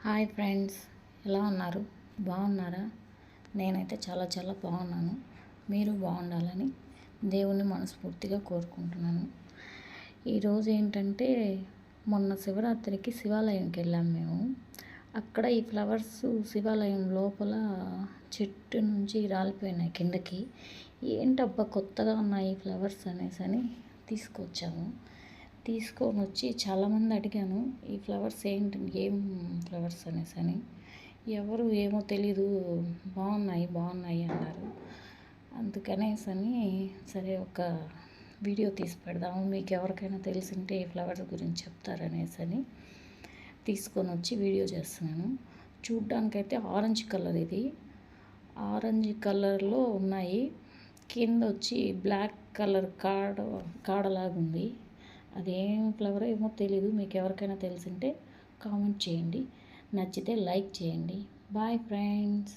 Hi friends, ఎలా ఉన్నారు? బాగున్నారా? నేనైతే చాలా చాలా బాగున్నాను. మీరు బాగుండాలని దేవుణ్ణి మనస్ఫూర్తిగా కోరుకుంటున్నాను. ఈరోజు ఏంటంటే, మొన్న శివరాత్రికి శివాలయంకి వెళ్ళాం మేము. అక్కడ ఈ ఫ్లవర్స్ శివాలయం లోపల చెట్టు నుంచి రాలిపోయినాయి కిందకి. ఏంటబ్బా కొత్తగా ఉన్నాయి ఈ ఫ్లవర్స్ అని తీసుకొచ్చాము. తీసుకొని వచ్చి చాలామంది అడిగాను, ఈ ఫ్లవర్స్ ఏంటి, ఏం ఫ్లవర్స్ అని. ఎవరు ఏమో తెలీదు, బాగున్నాయి అన్నారు. అందుకనేసని సరే ఒక వీడియో తీసి పెడదాము, మీకు ఎవరికైనా తెలిసింటే ఈ ఫ్లవర్స్ గురించి చెప్తారనేసని తీసుకొని వచ్చి వీడియో చేస్తున్నాను. చూడ్డానికైతే ఆరెంజ్ కలర్, ఇది ఆరెంజ్ కలర్లో ఉన్నాయి. కింద వచ్చి బ్లాక్ కలర్ కాడలాగుంది. అదేం ఫ్లవర్ ఏమో తెలీదు. మీకు ఎవరికైనా తెలిసింటే కామెంట్ చేయండి. నచ్చితే లైక్ చేయండి. Bye friends.